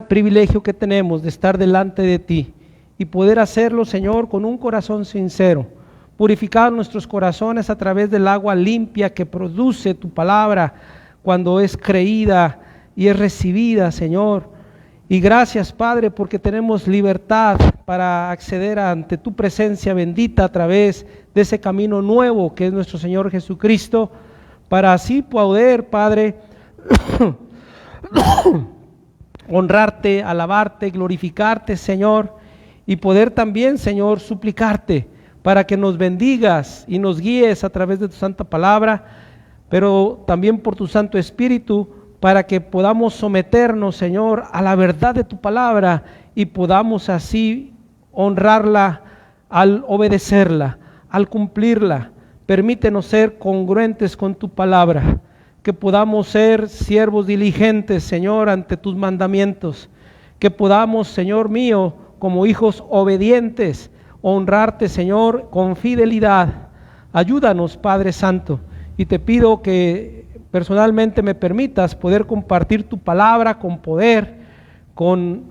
privilegio que tenemos de estar delante de ti y poder hacerlo, Señor, con un corazón sincero, purificar nuestros corazones a través del agua limpia que produce tu palabra cuando es creída y es recibida, Señor. Y gracias, Padre, porque tenemos libertad para acceder ante tu presencia bendita a través de ese camino nuevo que es nuestro Señor Jesucristo, para así poder, Padre, honrarte, alabarte, glorificarte, Señor, y poder también, Señor, suplicarte para que nos bendigas y nos guíes a través de tu santa palabra, pero también por tu Santo Espíritu, para que podamos someternos, Señor, a la verdad de tu palabra y podamos así honrarla al obedecerla, al cumplirla. Permítenos ser congruentes con tu palabra, que podamos ser siervos diligentes, Señor, ante tus mandamientos, que podamos, Señor mío, como hijos obedientes, honrarte, Señor, con fidelidad. Ayúdanos, Padre Santo, y te pido que personalmente me permitas poder compartir tu palabra con poder, con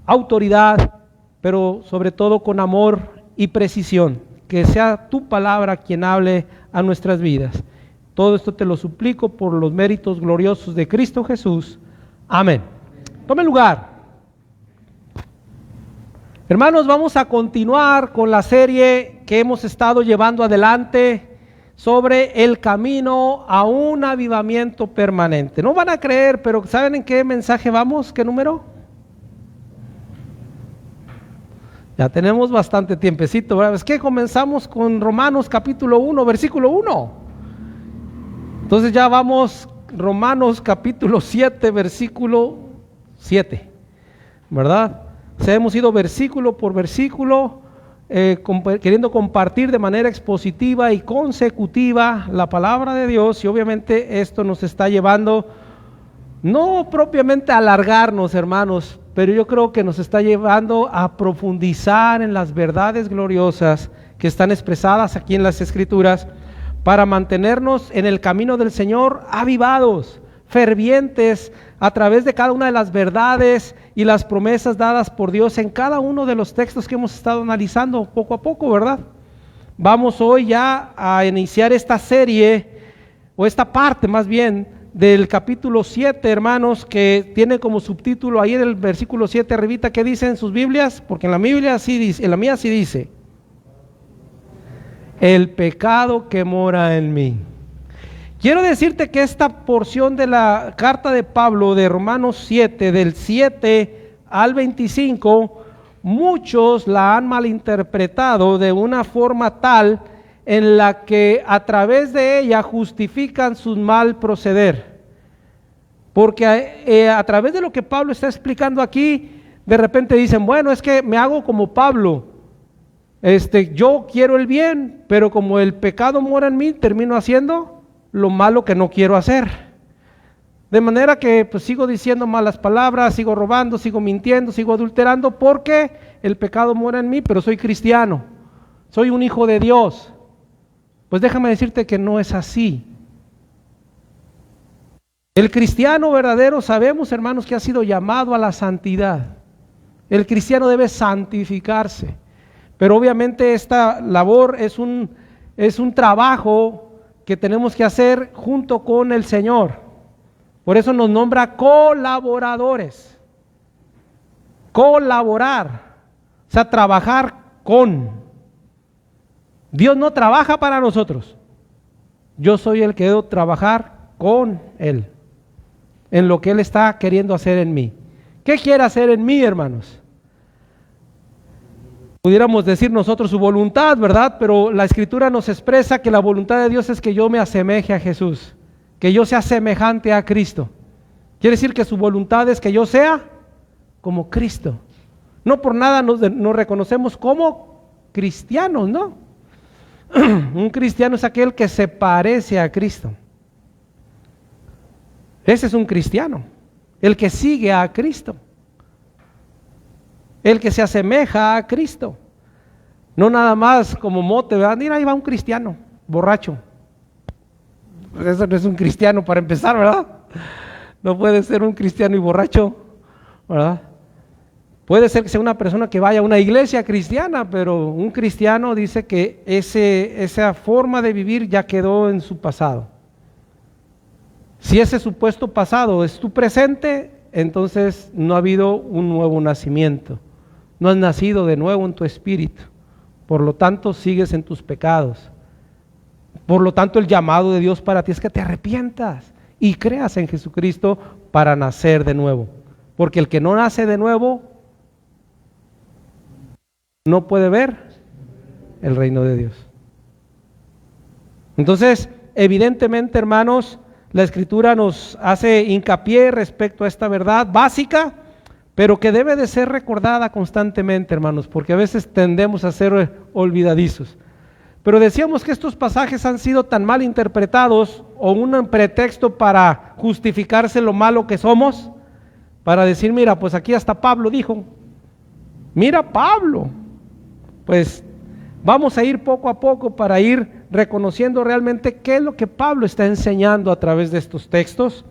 autoridad, pero sobre todo con amor y precisión. Que sea tu palabra quien hable a nuestras vidas. Todo esto te lo suplico por los méritos gloriosos de Cristo Jesús. Amén. Tome lugar. Hermanos, vamos a continuar con la serie que hemos estado llevando adelante sobre el camino a un avivamiento permanente. No van a creer, pero ¿saben en qué mensaje vamos? ¿Qué número? Ya tenemos bastante tiempecito, ¿verdad? Es que comenzamos con Romanos capítulo 1, versículo 1. Entonces ya vamos Romanos capítulo 7, versículo 7, ¿verdad? O sea, hemos ido versículo por versículo, queriendo compartir de manera expositiva y consecutiva la palabra de Dios, y obviamente esto nos está llevando, no propiamente a alargarnos, hermanos, pero yo creo que nos está llevando a profundizar en las verdades gloriosas que están expresadas aquí en las Escrituras, para mantenernos en el camino del Señor avivados, fervientes a través de cada una de las verdades y las promesas dadas por Dios en cada uno de los textos que hemos estado analizando poco a poco, ¿verdad? Vamos hoy ya a iniciar esta serie, o esta parte más bien, del capítulo 7, hermanos, que tiene como subtítulo ahí en el versículo 7 arribita, ¿qué dice en sus Biblias? Porque en la Biblia sí dice, en la mía sí dice: el pecado que mora en mí. Quiero decirte que esta porción de la carta de Pablo de Romanos 7, del 7 al 25, muchos la han malinterpretado de una forma tal en la que a través de ella justifican su mal proceder. Porque a través de lo que Pablo está explicando aquí, de repente dicen, bueno, es que me hago como Pablo. Yo quiero el bien, pero como el pecado mora en mí, termino haciendo lo malo que no quiero hacer. De manera que pues sigo diciendo malas palabras, sigo robando, sigo mintiendo, sigo adulterando, porque el pecado mora en mí, pero soy cristiano, soy un hijo de Dios. Pues déjame decirte que no es así. El cristiano verdadero, sabemos, hermanos, que ha sido llamado a la santidad. El cristiano debe santificarse. Pero obviamente esta labor es un trabajo que tenemos que hacer junto con el Señor. Por eso nos nombra colaboradores. Colaborar, o sea, trabajar con. Dios no trabaja para nosotros. Yo soy el que debo trabajar con Él, en lo que Él está queriendo hacer en mí. ¿Qué quiere hacer en mí, hermanos? Pudiéramos decir nosotros su voluntad, ¿verdad? Pero la Escritura nos expresa que la voluntad de Dios es que yo me asemeje a Jesús, que yo sea semejante a Cristo. Quiere decir que su voluntad es que yo sea como Cristo. No por nada nos reconocemos como cristianos, ¿no? Un cristiano es aquel que se parece a Cristo. Ese es un cristiano, el que sigue a Cristo, el que se asemeja a Cristo. No nada más como mote, ¿verdad? Mira, ahí va un cristiano, borracho. Eso no es un cristiano para empezar, ¿verdad? No puede ser un cristiano y borracho, ¿verdad? Puede ser que sea una persona que vaya a una iglesia cristiana, pero un cristiano dice que esa forma de vivir ya quedó en su pasado. Si ese supuesto pasado es tu presente, entonces no ha habido un nuevo nacimiento. No has nacido de nuevo en tu espíritu. Por lo tanto, sigues en tus pecados. Por lo tanto, el llamado de Dios para ti es que te arrepientas y creas en Jesucristo para nacer de nuevo. Porque el que no nace de nuevo no puede ver el reino de Dios. Entonces, evidentemente, hermanos, la Escritura nos hace hincapié respecto a esta verdad básica, pero que debe de ser recordada constantemente, hermanos, porque a veces tendemos a ser olvidadizos. Pero decíamos que estos pasajes han sido tan mal interpretados o un pretexto para justificarse lo malo que somos, para decir, mira, pues aquí hasta Pablo dijo, mira Pablo. Pues vamos a ir poco a poco para ir reconociendo realmente qué es lo que Pablo está enseñando a través de estos textos.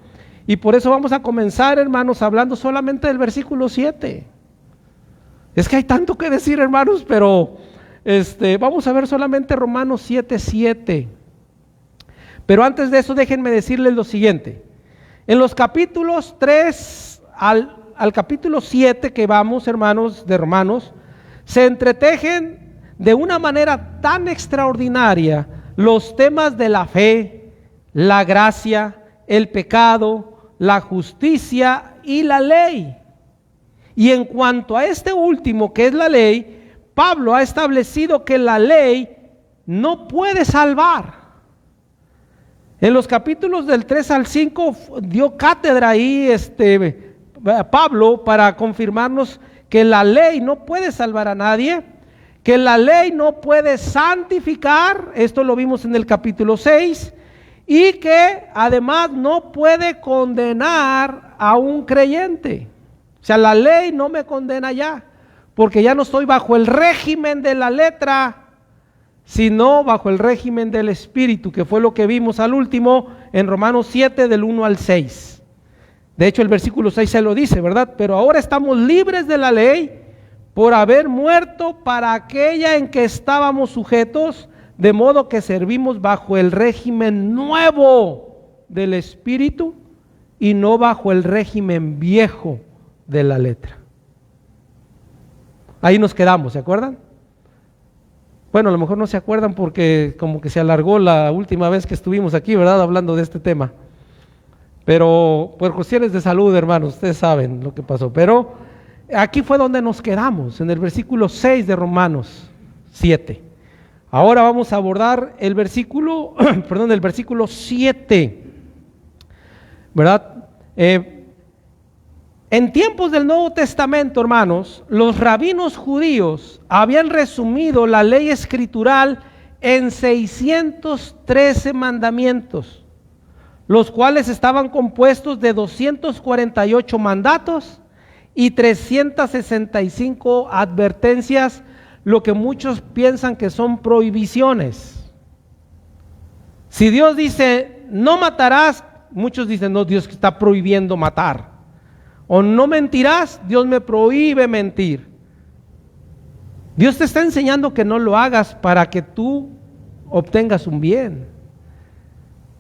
Y por eso vamos a comenzar, hermanos, hablando solamente del versículo 7. Es que hay tanto que decir, hermanos, pero vamos a ver solamente Romanos 7:7. Pero antes de eso, déjenme decirles lo siguiente. En los capítulos 3 al capítulo 7 que vamos, hermanos, de Romanos, se entretejen de una manera tan extraordinaria los temas de la fe, la gracia, el pecado, la justicia y la ley. Y en cuanto a este último, que es la ley, Pablo ha establecido que la ley no puede salvar. En los capítulos del 3 al 5 dio cátedra ahí Pablo para confirmarnos que la ley no puede salvar a nadie, que la ley no puede santificar, esto lo vimos en el capítulo 6, y que además no puede condenar a un creyente. O sea, la ley no me condena ya, porque ya no estoy bajo el régimen de la letra, sino bajo el régimen del Espíritu, que fue lo que vimos al último en Romanos 7 del 1 al 6. De hecho, el versículo 6 se lo dice, ¿verdad? Pero ahora estamos libres de la ley por haber muerto para aquella en que estábamos sujetos, de modo que servimos bajo el régimen nuevo del Espíritu y no bajo el régimen viejo de la letra. Ahí nos quedamos, ¿se acuerdan? Bueno, a lo mejor no se acuerdan porque como que se alargó la última vez que estuvimos aquí, ¿verdad? Hablando de este tema. Pero por cuestiones de salud, hermanos, ustedes saben lo que pasó. Pero aquí fue donde nos quedamos, en el versículo 6 de Romanos 7. Ahora vamos a abordar el versículo 7, ¿verdad? En tiempos del Nuevo Testamento, hermanos, los rabinos judíos habían resumido la ley escritural en 613 mandamientos, los cuales estaban compuestos de 248 mandatos y 365 advertencias, lo que muchos piensan que son prohibiciones. Si Dios dice, no matarás, muchos dicen, no, Dios está prohibiendo matar. O no mentirás, Dios me prohíbe mentir. Dios te está enseñando que no lo hagas para que tú obtengas un bien.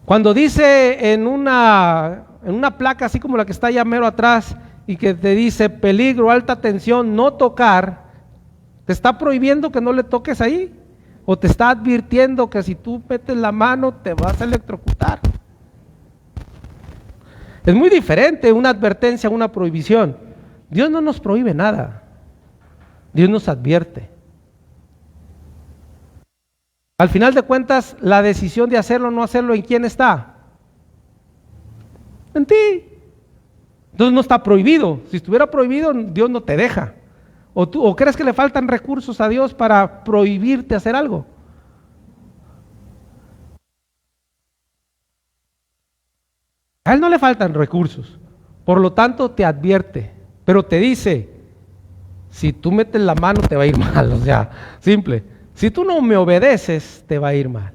Cuando dice en una placa así como la que está allá mero atrás y que te dice peligro, alta tensión, no tocar, te está prohibiendo que no le toques ahí, o te está advirtiendo que si tú metes la mano te vas a electrocutar. Es muy diferente una advertencia a una prohibición. Dios no nos prohíbe nada, Dios nos advierte. Al final de cuentas, la decisión de hacerlo o no hacerlo, ¿en quién está? En ti. Entonces no está prohibido. Si estuviera prohibido, Dios no te deja. ¿O crees que le faltan recursos a Dios para prohibirte hacer algo? A Él no le faltan recursos. Por lo tanto, te advierte. Pero te dice, si tú metes la mano te va a ir mal. O sea, simple. Si tú no me obedeces, te va a ir mal.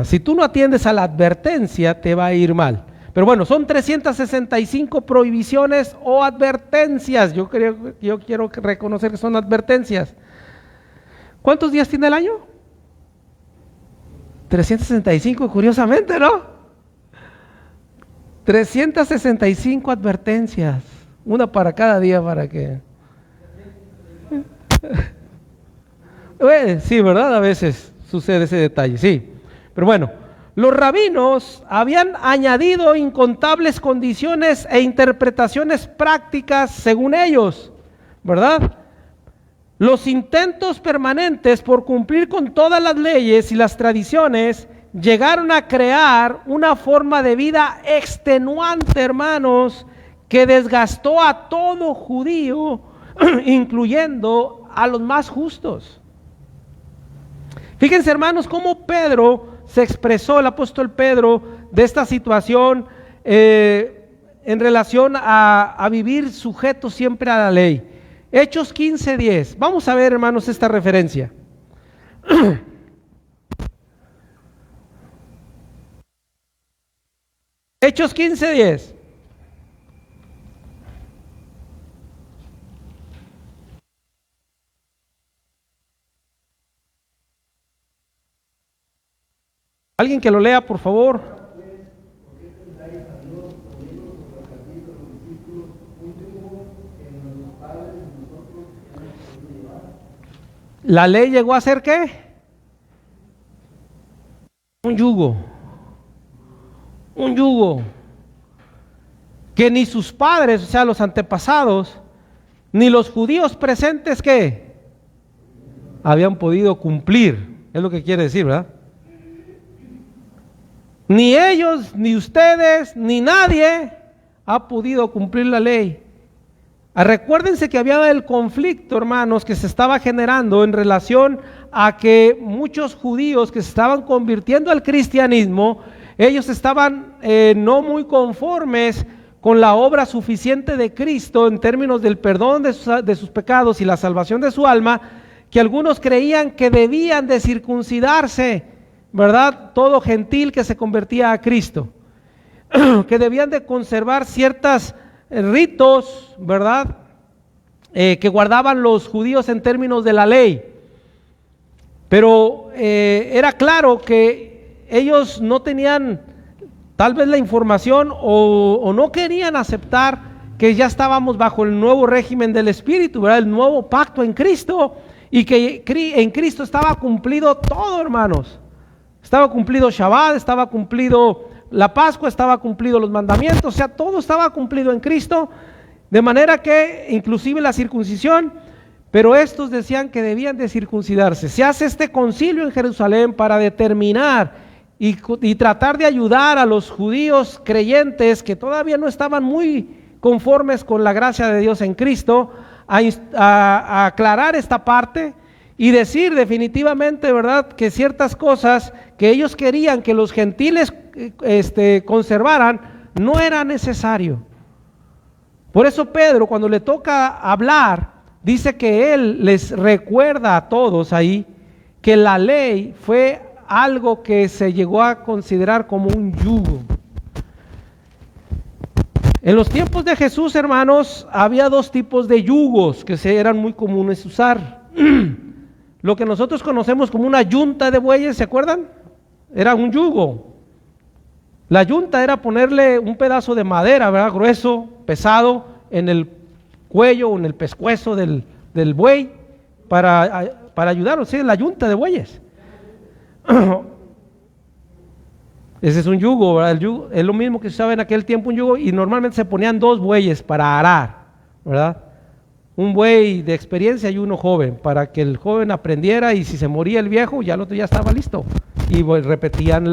Si tú no atiendes a la advertencia, te va a ir mal. Pero bueno, son 365 prohibiciones o advertencias. Yo quiero reconocer que son advertencias. ¿Cuántos días tiene el año? 365, curiosamente, ¿no? 365 advertencias. Una para cada día para que... Sí, ¿verdad? A veces sucede ese detalle, sí. Pero bueno, los rabinos habían añadido incontables condiciones e interpretaciones prácticas según ellos, ¿verdad? Los intentos permanentes por cumplir con todas las leyes y las tradiciones llegaron a crear una forma de vida extenuante, hermanos, que desgastó a todo judío, incluyendo a los más justos. Fíjense, hermanos, cómo Pedro se expresó, el apóstol Pedro, de esta situación en relación a vivir sujeto siempre a la ley. Hechos 15:10. Vamos a ver, hermanos, esta referencia. Hechos 15:10. Alguien que lo lea, por favor. ¿La ley llegó a ser qué? Un yugo. Un yugo. Que ni sus padres, o sea, los antepasados, ni los judíos presentes, ¿qué? Habían podido cumplir. Es lo que quiere decir, ¿verdad? Ni ellos, ni ustedes, ni nadie ha podido cumplir la ley. Recuérdense que había el conflicto, hermanos, que se estaba generando en relación a que muchos judíos que se estaban convirtiendo al cristianismo, ellos estaban no muy conformes con la obra suficiente de Cristo en términos del perdón de sus pecados y la salvación de su alma, que algunos creían que debían de circuncidarse, ¿verdad? Todo gentil que se convertía a Cristo, que debían de conservar ciertos ritos, ¿verdad? Que guardaban los judíos en términos de la ley. Pero era claro que ellos no tenían tal vez la información o no querían aceptar que ya estábamos bajo el nuevo régimen del Espíritu, ¿verdad? El nuevo pacto en Cristo, y que en Cristo estaba cumplido todo, hermanos. Estaba cumplido Shabbat, estaba cumplido la Pascua, estaba cumplido los mandamientos, o sea, todo estaba cumplido en Cristo, de manera que inclusive la circuncisión, pero estos decían que debían de circuncidarse. Se hace este concilio en Jerusalén para determinar y tratar de ayudar a los judíos creyentes que todavía no estaban muy conformes con la gracia de Dios en Cristo, a aclarar esta parte y decir definitivamente, ¿verdad?, que ciertas cosas que ellos querían que los gentiles conservaran no era necesario. Por eso Pedro, cuando le toca hablar, dice que él les recuerda a todos ahí que la ley fue algo que se llegó a considerar como un yugo. En los tiempos de Jesús, hermanos, había dos tipos de yugos que eran muy comunes usar. Lo que nosotros conocemos como una yunta de bueyes, ¿se acuerdan? Era un yugo. La yunta era ponerle un pedazo de madera, ¿verdad?, grueso, pesado, en el cuello o en el pescuezo del buey para ayudarlo. Sí, la yunta de bueyes. Ese es un yugo, ¿verdad? El yugo es lo mismo que se usaba en aquel tiempo, un yugo, y normalmente se ponían dos bueyes para arar, ¿verdad? Un buey de experiencia y uno joven, para que el joven aprendiera, y si se moría el viejo, ya el otro ya estaba listo. Y pues, repetían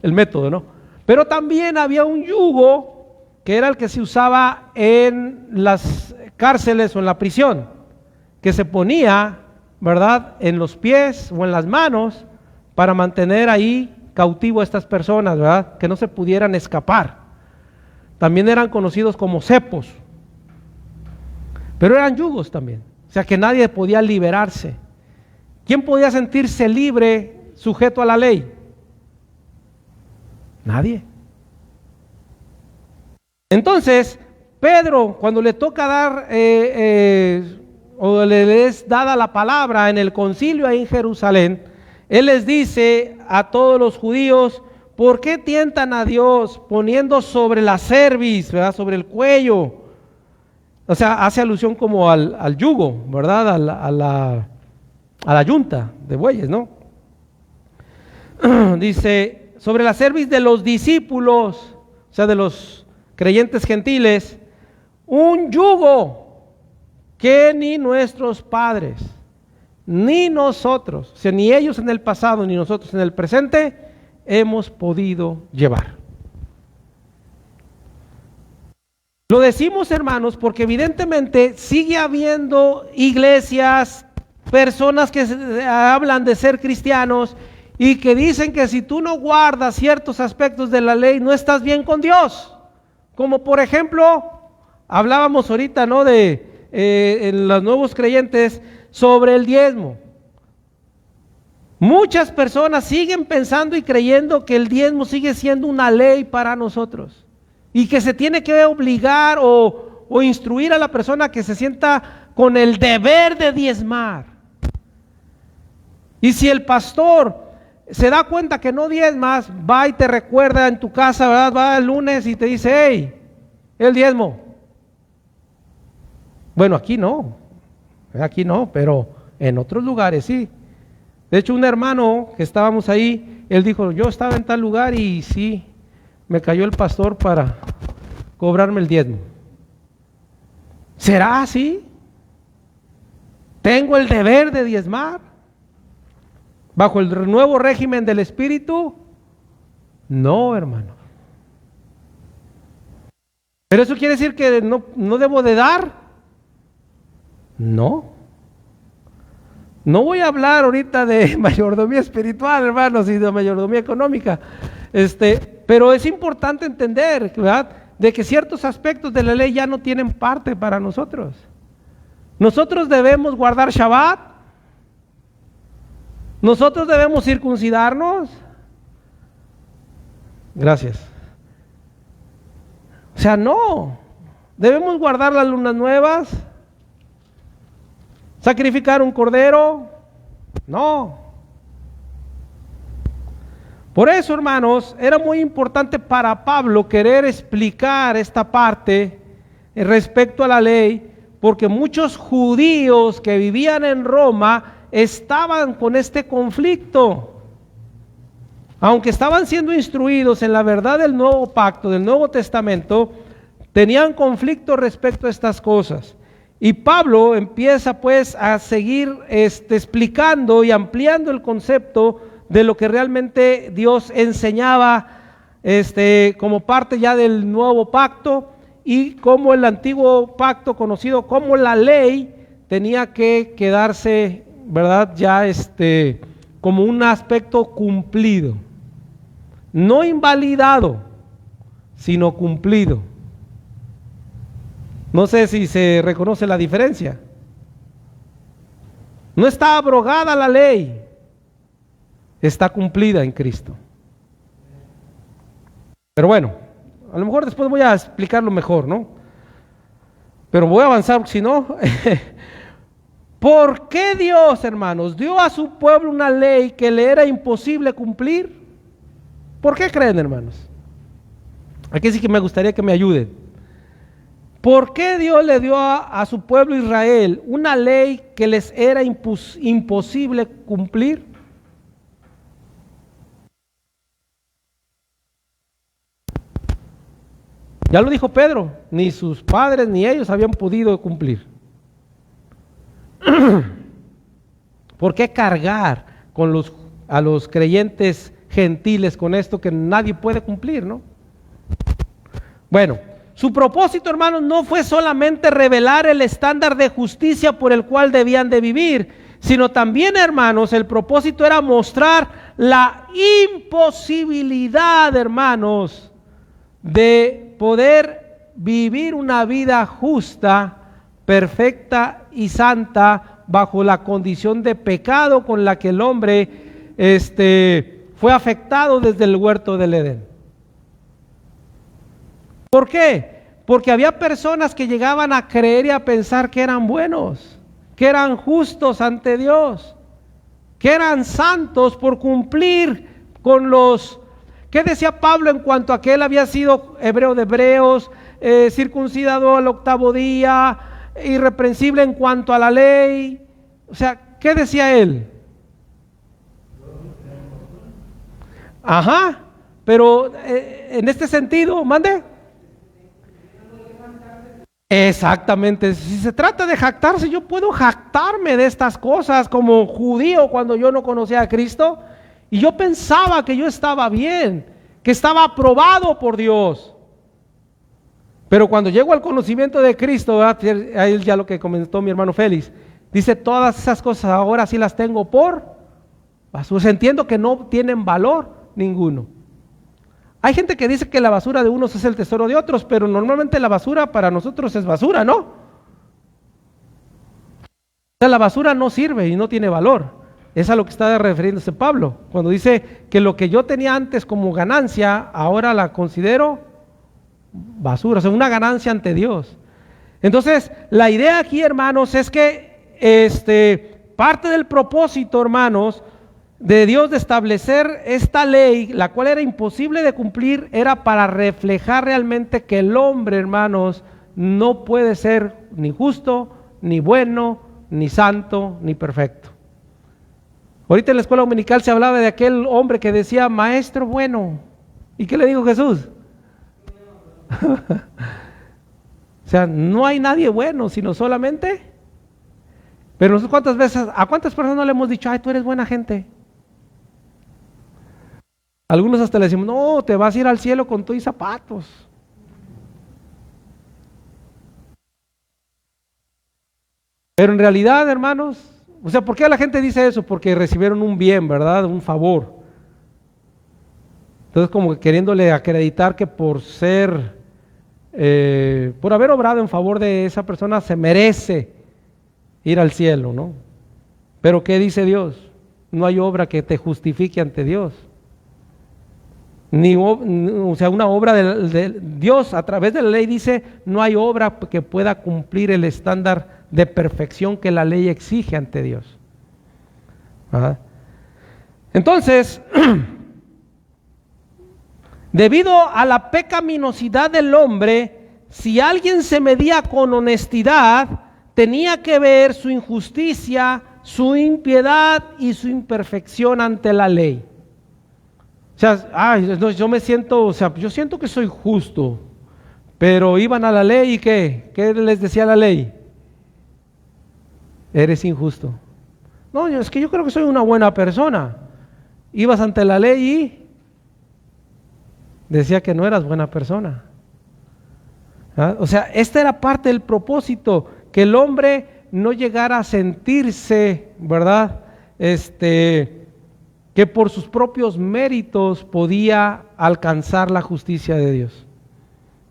el método, ¿no? Pero también había un yugo que era el que se usaba en las cárceles o en la prisión, que se ponía, ¿verdad?, en los pies o en las manos para mantener ahí cautivo a estas personas, ¿verdad?, que no se pudieran escapar. También eran conocidos como cepos, pero eran yugos también, o sea que nadie podía liberarse. ¿Quién podía sentirse libre, sujeto a la ley? Nadie. Entonces, Pedro, cuando le toca dar, o le es dada la palabra en el concilio ahí en Jerusalén, él les dice a todos los judíos: ¿por qué tientan a Dios poniendo sobre la cerviz, ¿verdad?, sobre el cuello? O sea, hace alusión como al yugo, ¿verdad? A la yunta de bueyes, ¿no? Dice, sobre la cerviz de los discípulos, o sea, de los creyentes gentiles, un yugo que ni nuestros padres, ni nosotros, o sea, ni ellos en el pasado, ni nosotros en el presente, hemos podido llevar. Lo decimos, hermanos, porque evidentemente sigue habiendo iglesias, personas que hablan de ser cristianos y que dicen que si tú no guardas ciertos aspectos de la ley, no estás bien con Dios. Como por ejemplo, hablábamos ahorita, ¿no?, en los nuevos creyentes sobre el diezmo. Muchas personas siguen pensando y creyendo que el diezmo sigue siendo una ley para nosotros y que se tiene que obligar o instruir a la persona que se sienta con el deber de diezmar. Y si el pastor se da cuenta que no diezmas, va y te recuerda en tu casa, ¿verdad? Va el lunes y te dice: hey, el diezmo. Bueno, aquí no, pero en otros lugares sí. De hecho, un hermano que estábamos ahí, él dijo: yo estaba en tal lugar y sí, me cayó el pastor para cobrarme el diezmo. ¿Será así? ¿Tengo el deber de diezmar bajo el nuevo régimen del Espíritu? No, hermano. ¿Pero eso quiere decir que no debo de dar? No. No voy a hablar ahorita de mayordomía espiritual, hermanos, y de mayordomía económica. Pero es importante entender, ¿verdad?, de que ciertos aspectos de la ley ya no tienen parte para nosotros. Nosotros debemos guardar Shabbat. Nosotros debemos circuncidarnos. Gracias. O sea, no. Debemos guardar las lunas nuevas. ¿Sacrificar un cordero? No. Por eso, hermanos, era muy importante para Pablo querer explicar esta parte respecto a la ley, porque muchos judíos que vivían en Roma estaban con este conflicto. Aunque estaban siendo instruidos en la verdad del nuevo pacto, del Nuevo Testamento, tenían conflicto respecto a estas cosas. Y Pablo empieza pues a seguir explicando y ampliando el concepto de lo que realmente Dios enseñaba como parte ya del nuevo pacto, y cómo el antiguo pacto, conocido como la ley, tenía que quedarse, ¿verdad?, ya como un aspecto cumplido, no invalidado, sino cumplido. No sé si se reconoce la diferencia. No está abrogada la ley, está cumplida en Cristo. Pero bueno, a lo mejor después voy a explicarlo mejor, ¿no? Pero voy a avanzar, porque si no... ¿Por qué Dios, hermanos, dio a su pueblo una ley que le era imposible cumplir? ¿Por qué creen, hermanos? Aquí sí que me gustaría que me ayuden. ¿Por qué Dios le dio a su pueblo Israel una ley que les era imposible cumplir? Ya lo dijo Pedro, ni sus padres ni ellos habían podido cumplir. ¿Por qué cargar a los creyentes gentiles con esto que nadie puede cumplir, no? Bueno, su propósito, hermanos, no fue solamente revelar el estándar de justicia por el cual debían de vivir, sino también, hermanos, el propósito era mostrar la imposibilidad, hermanos, de poder vivir una vida justa, perfecta y santa bajo la condición de pecado con la que el hombre fue afectado desde el huerto del Edén. ¿Por qué? Porque había personas que llegaban a creer y a pensar que eran buenos, que eran justos ante Dios, que eran santos por cumplir con los... ¿Qué decía Pablo en cuanto a que él había sido hebreo de hebreos, circuncidado al 8º día, irreprensible en cuanto a la ley? O sea, ¿qué decía él? Ajá, pero en este sentido, mande. Exactamente, si se trata de jactarse, yo puedo jactarme de estas cosas como judío cuando yo no conocía a Cristo y yo pensaba que yo estaba bien, que estaba aprobado por Dios. Pero cuando llego al conocimiento de Cristo, ahí ya lo que comentó mi hermano Félix, dice todas esas cosas ahora sí las tengo por basura. Entiendo que no tienen valor ninguno. Hay gente que dice que la basura de unos es el tesoro de otros, pero normalmente la basura para nosotros es basura, ¿no? O sea, la basura no sirve y no tiene valor. Es a lo que está refiriéndose Pablo, cuando dice que lo que yo tenía antes como ganancia, ahora la considero basura, o sea, una ganancia ante Dios. Entonces, la idea aquí, hermanos, es que parte del propósito, hermanos, de Dios de establecer esta ley, la cual era imposible de cumplir, era para reflejar realmente que el hombre, hermanos, no puede ser ni justo, ni bueno, ni santo, ni perfecto. Ahorita en la escuela dominical se hablaba de aquel hombre que decía, maestro bueno. ¿Y qué le dijo Jesús? O sea, no hay nadie bueno, sino solamente. Pero nosotros ¿a cuántas personas no le hemos dicho, ay, tú eres buena gente? Algunos hasta le decimos, no, te vas a ir al cielo con tus zapatos. Pero en realidad, hermanos, o sea, ¿por qué la gente dice eso? Porque recibieron un bien, ¿verdad? Un favor. Entonces, como que queriéndole acreditar que por haber obrado en favor de esa persona, se merece ir al cielo, ¿no? Pero ¿qué dice Dios? No hay obra que te justifique ante Dios. O sea, una obra de Dios a través de la ley dice, no hay obra que pueda cumplir el estándar de perfección que la ley exige ante Dios. ¿Ah? Entonces, debido a la pecaminosidad del hombre, si alguien se medía con honestidad, tenía que ver su injusticia, su impiedad y su imperfección ante la ley. O sea, yo me siento, o sea, yo siento que soy justo, pero iban a la ley y ¿qué? ¿Qué les decía la ley? Eres injusto. No, es que yo creo que soy una buena persona. Ibas ante la ley y decía que no eras buena persona. ¿Ah? O sea, esta era parte del propósito, que el hombre no llegara a sentirse, ¿verdad? Que por sus propios méritos podía alcanzar la justicia de Dios,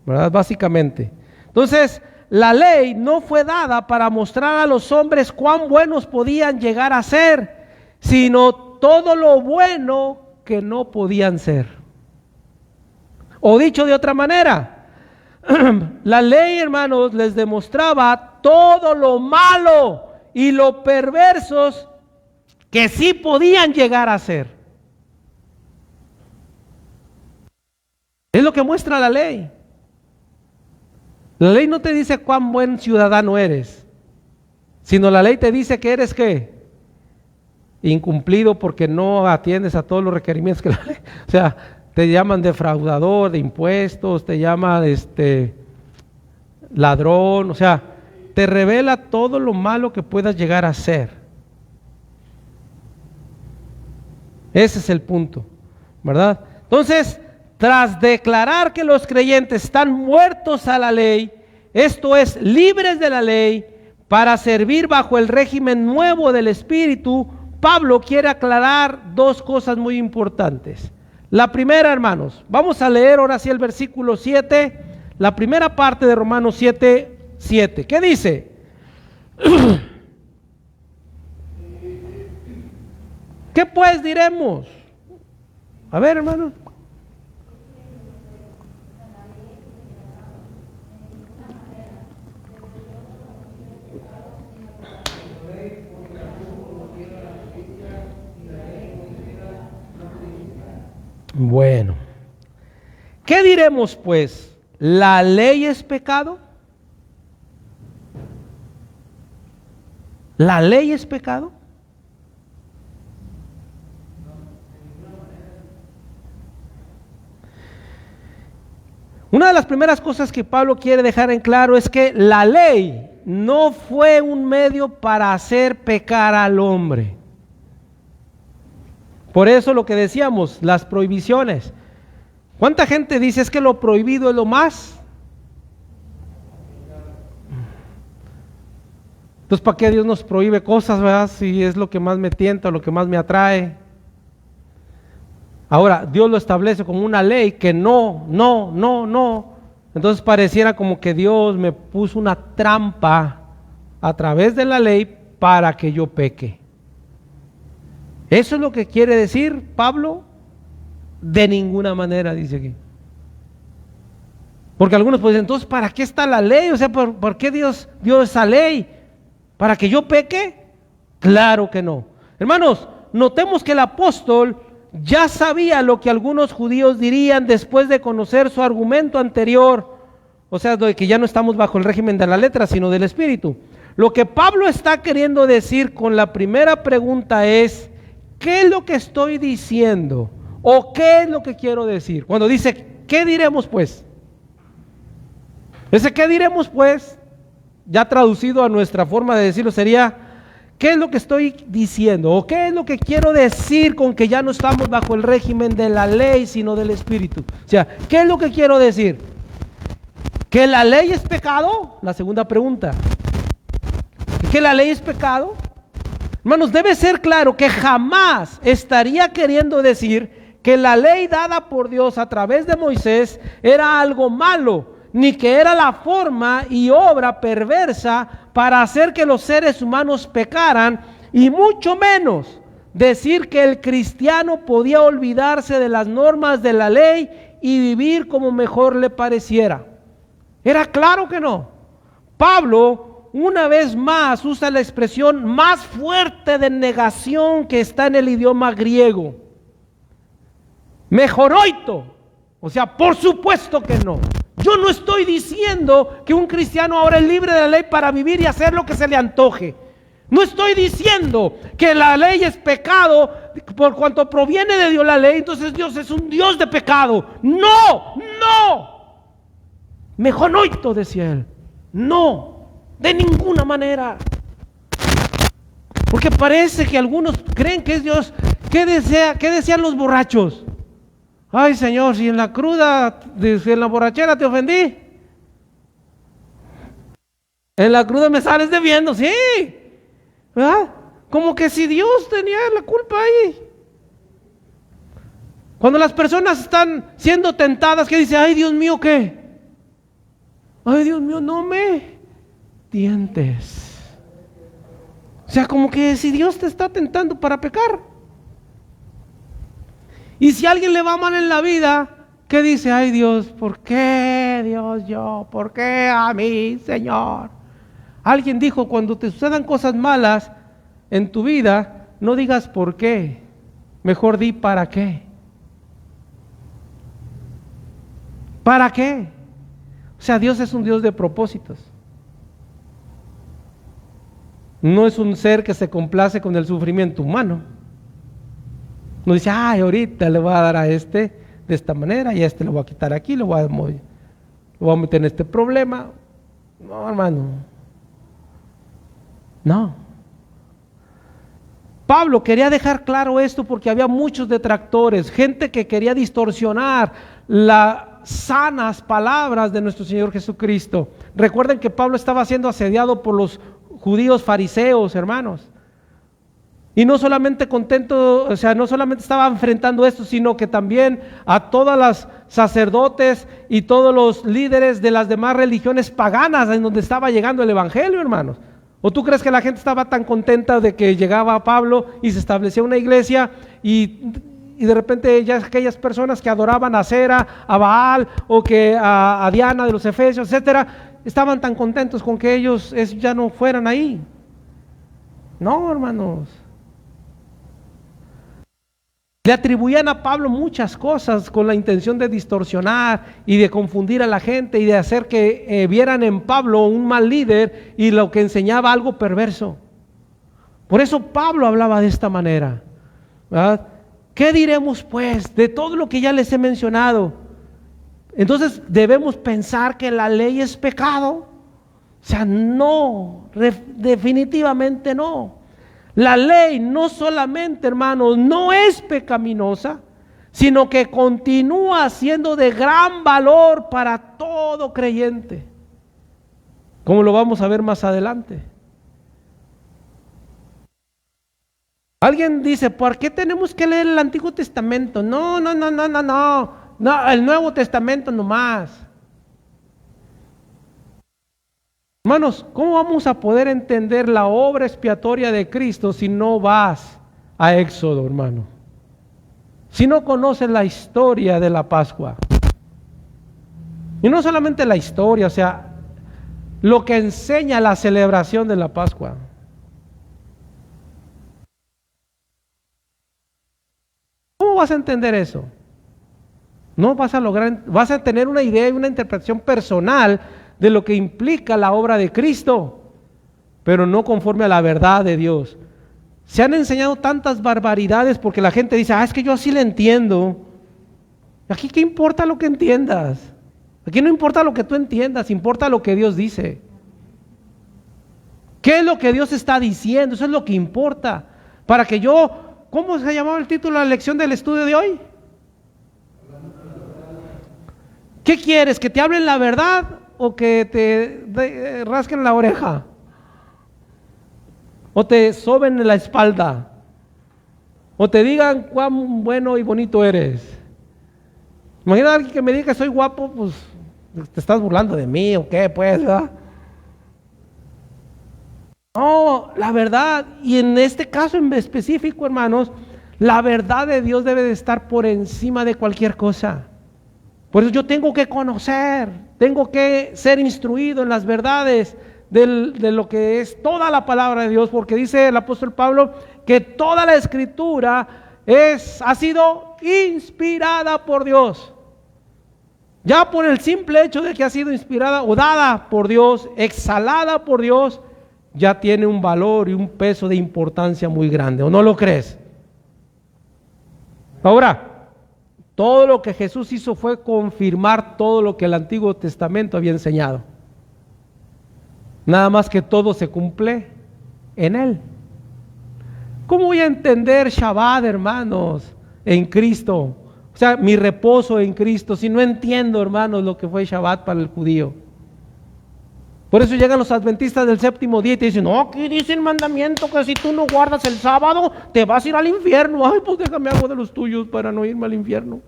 ¿verdad? Básicamente. Entonces, la ley no fue dada para mostrar a los hombres cuán buenos podían llegar a ser, sino todo lo bueno que no podían ser. O dicho de otra manera, la ley, hermanos, les demostraba todo lo malo y lo perversos que sí podían llegar a ser. Es lo que muestra la ley. La ley no te dice cuán buen ciudadano eres, sino la ley te dice que eres ¿qué? Incumplido porque no atiendes a todos los requerimientos que la ley. O sea, te llaman defraudador de impuestos, te llaman ladrón, o sea, te revela todo lo malo que puedas llegar a ser. Ese es el punto, ¿verdad? Entonces, tras declarar que los creyentes están muertos a la ley, esto es, libres de la ley, para servir bajo el régimen nuevo del Espíritu, Pablo quiere aclarar dos cosas muy importantes. La primera, hermanos, vamos a leer ahora sí el versículo 7, la primera parte de Romanos 7:7. ¿Qué dice? ¿Qué pues diremos? A ver, hermano. Bueno, ¿qué diremos pues? ¿La ley es pecado? ¿La ley es pecado? Una de las primeras cosas que Pablo quiere dejar en claro es que la ley no fue un medio para hacer pecar al hombre. Por eso lo que decíamos, las prohibiciones. ¿Cuánta gente dice es que lo prohibido es lo más? Entonces, ¿para qué Dios nos prohíbe cosas, verdad? Si es lo que más me tienta, lo que más me atrae. Ahora, Dios lo establece como una ley que no. Entonces pareciera como que Dios me puso una trampa a través de la ley para que yo peque. ¿Eso es lo que quiere decir Pablo? De ninguna manera, dice aquí. Porque algunos pues dicen, entonces, ¿para qué está la ley? O sea, ¿por qué Dios dio esa ley? ¿Para que yo peque? Claro que no. Hermanos, notemos que el apóstol ya sabía lo que algunos judíos dirían después de conocer su argumento anterior, o sea, de que ya no estamos bajo el régimen de la letra, sino del espíritu. Lo que Pablo está queriendo decir con la primera pregunta es, ¿qué es lo que estoy diciendo? ¿O qué es lo que quiero decir? Cuando dice, ¿qué diremos pues? Ese ¿qué diremos pues? Ya traducido a nuestra forma de decirlo sería, ¿qué es lo que estoy diciendo? ¿O qué es lo que quiero decir con que ya no estamos bajo el régimen de la ley, sino del Espíritu? O sea, ¿qué es lo que quiero decir? ¿Que la ley es pecado? La segunda pregunta. ¿Que la ley es pecado? Hermanos, debe ser claro que jamás estaría queriendo decir que la ley dada por Dios a través de Moisés era algo malo, ni que era la forma y obra perversa para hacer que los seres humanos pecaran, y mucho menos decir que el cristiano podía olvidarse de las normas de la ley y vivir como mejor le pareciera. Era claro que no. Pablo una vez más usa la expresión más fuerte de negación que está en el idioma griego. Mejoroito. O sea, por supuesto que no. Yo no estoy diciendo que un cristiano ahora es libre de la ley para vivir y hacer lo que se le antoje. No estoy diciendo que la ley es pecado por cuanto proviene de Dios la ley, entonces Dios es un Dios de pecado. No. Mejoroito, decía él. No, de ninguna manera. Porque parece que algunos creen que es Dios. ¿Qué desean los borrachos? Ay, Señor, si en la cruda, si en la borrachera te ofendí, en la cruda me sales debiendo, sí, ¿verdad? Como que si Dios tenía la culpa ahí. Cuando las personas están siendo tentadas, ¿qué dice? Ay, Dios mío, ¿qué? Ay, Dios mío, no me tientes. O sea, como que si Dios te está tentando para pecar. Y si a alguien le va mal en la vida, ¿qué dice? Ay, Dios, ¿por qué Dios yo? ¿Por qué a mí, Señor? Alguien dijo, cuando te sucedan cosas malas en tu vida, no digas por qué, mejor di para qué. ¿Para qué? O sea, Dios es un Dios de propósitos. No es un ser que se complace con el sufrimiento humano. No dice, ay, ahorita le voy a dar a este de esta manera y a este le voy a quitar aquí, lo voy a meter en este problema. No, hermano. No. Pablo quería dejar claro esto porque había muchos detractores, gente que quería distorsionar las sanas palabras de nuestro Señor Jesucristo. Recuerden que Pablo estaba siendo asediado por los judíos fariseos, hermanos. Y no solamente no solamente estaba enfrentando esto, sino que también a todas las sacerdotes y todos los líderes de las demás religiones paganas en donde estaba llegando el evangelio, hermanos. ¿O tú crees que la gente estaba tan contenta de que llegaba Pablo y se establecía una iglesia y de repente ya aquellas personas que adoraban a Cera, a Baal o que a Diana de los Efesios, etcétera, estaban tan contentos con que ellos ya no fueran ahí? No, hermanos. Le atribuían a Pablo muchas cosas con la intención de distorsionar y de confundir a la gente y de hacer que vieran en Pablo un mal líder y lo que enseñaba algo perverso. Por eso Pablo hablaba de esta manera, ¿verdad? ¿Qué diremos pues de todo lo que ya les he mencionado? Entonces debemos pensar que la ley es pecado. O sea, no, definitivamente no. La ley no solamente, hermanos, no es pecaminosa, sino que continúa siendo de gran valor para todo creyente, como lo vamos a ver más adelante. Alguien dice, ¿por qué tenemos que leer el Antiguo Testamento? No, el Nuevo Testamento nomás. Hermanos, ¿cómo vamos a poder entender la obra expiatoria de Cristo si no vas a Éxodo, hermano? Si no conoces la historia de la Pascua. Y no solamente la historia, o sea, lo que enseña la celebración de la Pascua. ¿Cómo vas a entender eso? No vas a lograr, vas a tener una idea y una interpretación personal de lo que implica la obra de Cristo, pero no conforme a la verdad de Dios. Se han enseñado tantas barbaridades porque la gente dice, es que yo así le entiendo. Aquí ¿qué importa lo que entiendas? Aquí no importa lo que tú entiendas, importa lo que Dios dice. ¿Qué es lo que Dios está diciendo? Eso es lo que importa. Para que yo, ¿cómo se llamaba el título de la lección del estudio de hoy? ¿Qué quieres? ¿Que te hablen la verdad o que te rasquen la oreja? ¿O te soben la espalda? ¿O te digan cuán bueno y bonito eres? Imagina a alguien que me diga que soy guapo, pues te estás burlando de mí o qué, pues, ¿verdad? No, la verdad, y en este caso en específico, hermanos, la verdad de Dios debe de estar por encima de cualquier cosa. Por eso yo tengo que conocer, tengo que ser instruido en las verdades de lo que es toda la palabra de Dios, porque dice el apóstol Pablo que toda la escritura ha sido inspirada por Dios. Ya por el simple hecho de que ha sido inspirada o dada por Dios, exhalada por Dios, ya tiene un valor y un peso de importancia muy grande, ¿o no lo crees? Ahora, todo lo que Jesús hizo fue confirmar todo lo que el Antiguo Testamento había enseñado. Nada más que todo se cumple en Él. ¿Cómo voy a entender Shabbat, hermanos, en Cristo? O sea, mi reposo en Cristo, si no entiendo, hermanos, lo que fue Shabbat para el judío. Por eso llegan los adventistas del séptimo día y te dicen, no, aquí dice el mandamiento que si tú no guardas el sábado, te vas a ir al infierno. Ay, pues déjame algo de los tuyos para no irme al infierno.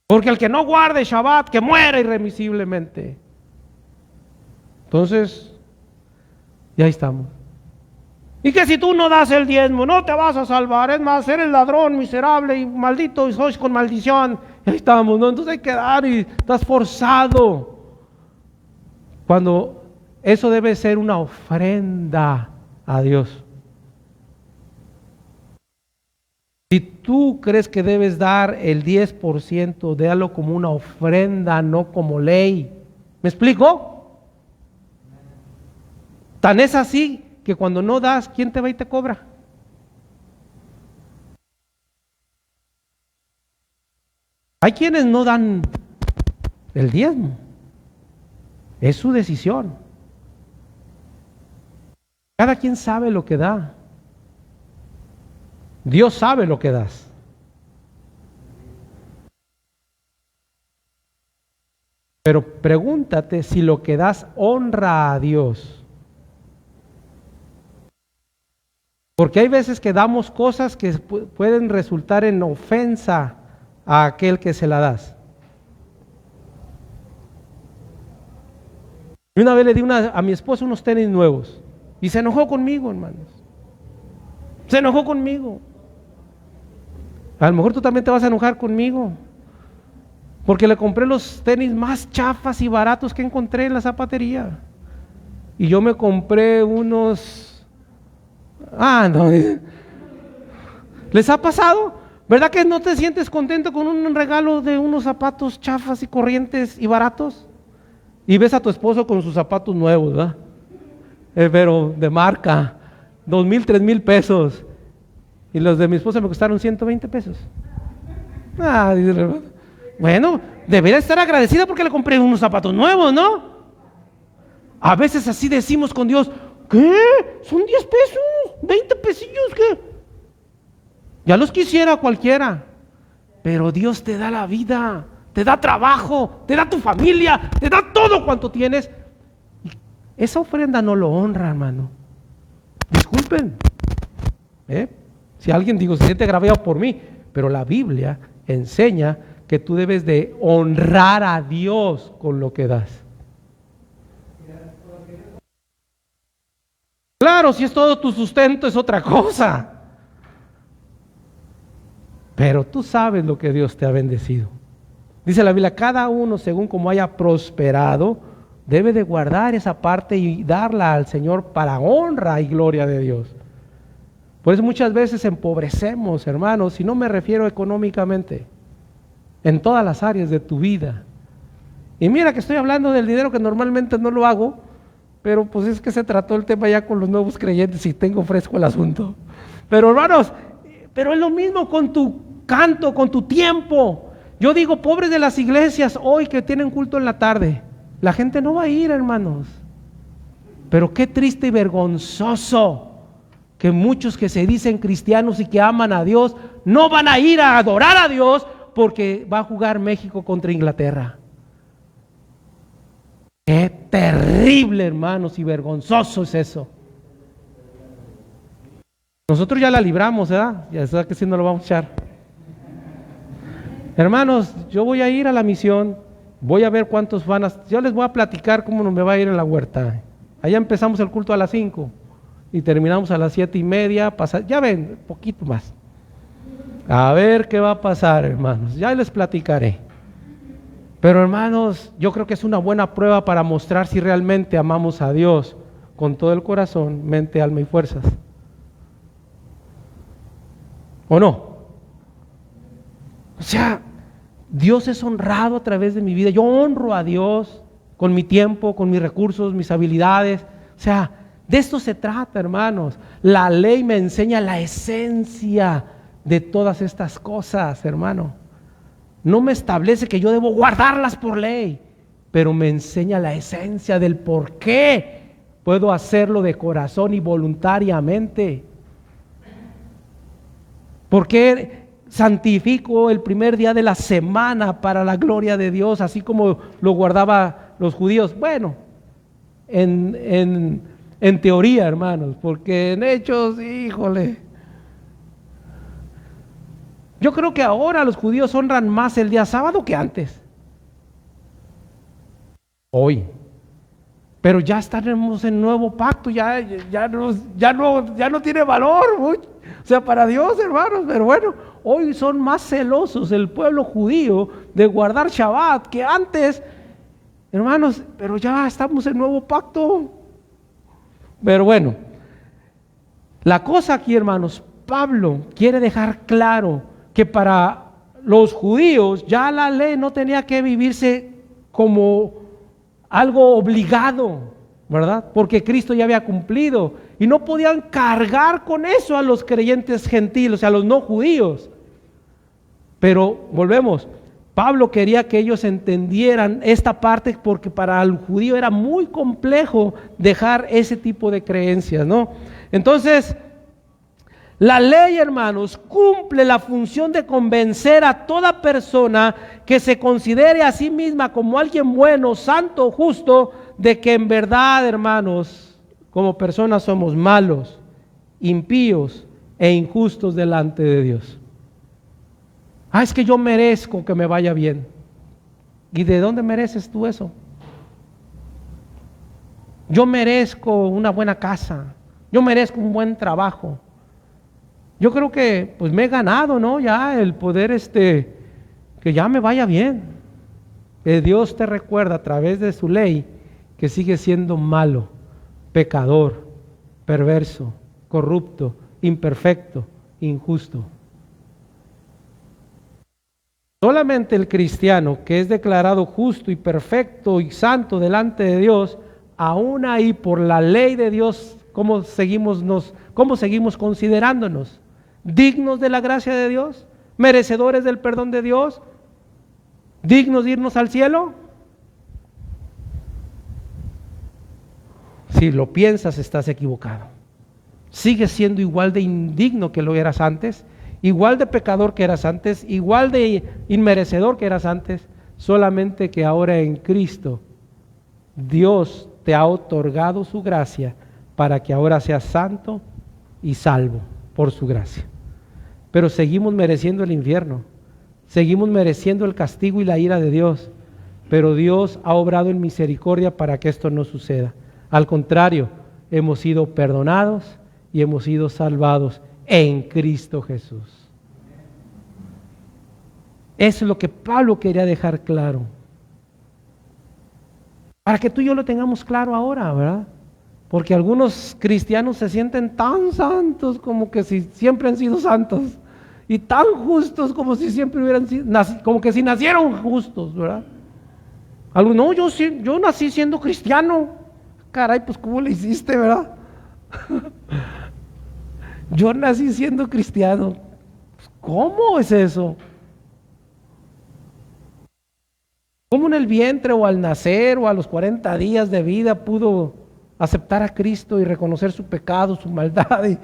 Porque el que no guarde Shabbat, que muera irremisiblemente. Entonces, ya estamos. Y que si tú no das el diezmo, no te vas a salvar. Es más, eres ladrón, miserable y maldito y sois con maldición. Y ahí estamos, ¿no? Entonces hay que dar y estás forzado. Cuando eso debe ser una ofrenda a Dios. Si tú crees que debes dar el 10%, déalo como una ofrenda, no como ley. ¿Me explico? Tan es así que cuando no das, ¿quién te va y te cobra? Hay quienes no dan el diezmo. Es su decisión. Cada quien sabe lo que da. Dios sabe lo que das. Pero pregúntate si lo que das honra a Dios. Porque hay veces que damos cosas que pueden resultar en ofensa a aquel que se la das. Y una vez le di a mi esposa unos tenis nuevos y se enojó conmigo, hermanos. Se enojó conmigo. A lo mejor tú también te vas a enojar conmigo, porque le compré los tenis más chafas y baratos que encontré en la zapatería. y yo me compré unos... no. ¿Les ha pasado? ¿Verdad que no te sientes contento con un regalo de unos zapatos chafas y corrientes y baratos? Y ves a tu esposo con sus zapatos nuevos, ¿verdad? Pero de marca, 2,000, 3,000 pesos. Y los de mi esposa me costaron 120 pesos. Dice el hermano. Bueno, debería estar agradecida porque le compré unos zapatos nuevos, ¿no? A veces así decimos con Dios, ¿qué? Son 10 pesos, 20 pesillos, ¿qué? Ya los quisiera cualquiera, pero Dios te da la vida, te da trabajo, te da tu familia, te da todo cuanto tienes. Esa ofrenda no lo honra, hermano. Disculpen, si alguien se siente agraviado por mí, pero la Biblia enseña que tú debes de honrar a Dios con lo que das. Claro, si es todo tu sustento es otra cosa, pero tú sabes lo que Dios te ha bendecido. Dice la Biblia, cada uno según como haya prosperado, debe de guardar esa parte y darla al Señor para honra y gloria de Dios. Por eso muchas veces empobrecemos, hermanos, y no me refiero económicamente, en todas las áreas de tu vida. Y mira que estoy hablando del dinero que normalmente no lo hago, pero pues es que se trató el tema ya con los nuevos creyentes y tengo fresco el asunto. Pero hermanos, pero es lo mismo con tu canto, con tu tiempo. Yo digo, pobres de las iglesias hoy que tienen culto en la tarde, la gente no va a ir, hermanos. Pero qué triste y vergonzoso que muchos que se dicen cristianos y que aman a Dios no van a ir a adorar a Dios porque va a jugar México contra Inglaterra. Qué terrible, hermanos, y vergonzoso es eso. Nosotros ya la libramos, ¿verdad? Ya está que si no lo vamos a echar. Hermanos, yo voy a ir a la misión, voy a ver cuántos van a... Yo les voy a platicar cómo me va a ir en la huerta. Allá empezamos el culto a las 5 y terminamos a las 7:30, ya ven, poquito más. A ver qué va a pasar, hermanos, ya les platicaré. Pero hermanos, yo creo que es una buena prueba para mostrar si realmente amamos a Dios con todo el corazón, mente, alma y fuerzas. ¿O no? O sea, Dios es honrado a través de mi vida. Yo honro a Dios con mi tiempo, con mis recursos, mis habilidades. O sea, de esto se trata, hermanos. La ley me enseña la esencia de todas estas cosas, hermano. No me establece que yo debo guardarlas por ley, pero me enseña la esencia del por qué puedo hacerlo de corazón y voluntariamente. ¿Por qué santifico el primer día de la semana para la gloria de Dios, así como lo guardaban los judíos? Bueno, en teoría, hermanos, porque en hechos, híjole. Yo creo que ahora los judíos honran más el día sábado que antes. Hoy. Pero ya estaremos en nuevo pacto, ya no tiene valor. O sea, para Dios, hermanos. Pero bueno, hoy son más celosos el pueblo judío de guardar Shabbat que antes. Hermanos, pero ya estamos en nuevo pacto. Pero bueno, la cosa aquí, hermanos, Pablo quiere dejar claro que para los judíos ya la ley no tenía que vivirse como algo obligado, ¿verdad? Porque Cristo ya había cumplido y no podían cargar con eso a los creyentes gentiles, a los no judíos. Pero volvemos, Pablo quería que ellos entendieran esta parte porque para el judío era muy complejo dejar ese tipo de creencias, ¿no? Entonces, la ley, hermanos, cumple la función de convencer a toda persona que se considere a sí misma como alguien bueno, santo, justo, de que en verdad, hermanos, como personas somos malos, impíos e injustos delante de Dios. Es que yo merezco que me vaya bien. ¿Y de dónde mereces tú eso? Yo merezco una buena casa, yo merezco un buen trabajo. Yo creo que pues me he ganado, ¿no? Ya el poder que ya me vaya bien. Que Dios te recuerda a través de su ley que sigue siendo malo, pecador, perverso, corrupto, imperfecto, injusto. Solamente el cristiano que es declarado justo y perfecto y santo delante de Dios, aún ahí por la ley de Dios, ¿cómo seguimos considerándonos? ¿Dignos de la gracia de Dios? ¿Merecedores del perdón de Dios? ¿Dignos de irnos al cielo? Si lo piensas, estás equivocado. Sigues siendo igual de indigno que lo eras antes, igual de pecador que eras antes, igual de inmerecedor que eras antes, solamente que ahora en Cristo Dios te ha otorgado su gracia para que ahora seas santo y salvo por su gracia. Pero seguimos mereciendo el infierno, seguimos mereciendo el castigo y la ira de Dios, pero Dios ha obrado en misericordia para que esto no suceda. Al contrario, hemos sido perdonados y hemos sido salvados en Cristo Jesús. Eso es lo que Pablo quería dejar claro. Para que tú y yo lo tengamos claro ahora, ¿verdad? Porque algunos cristianos se sienten tan santos como que si siempre han sido santos, y tan justos como si siempre hubieran sido, como que si nacieron justos, ¿verdad? Algunos, no, yo nací siendo cristiano. Caray, pues ¿cómo le hiciste, verdad? Yo nací siendo cristiano. ¿Cómo es eso? ¿Cómo en el vientre o al nacer o a los 40 días de vida pudo aceptar a Cristo y reconocer su pecado, su maldad?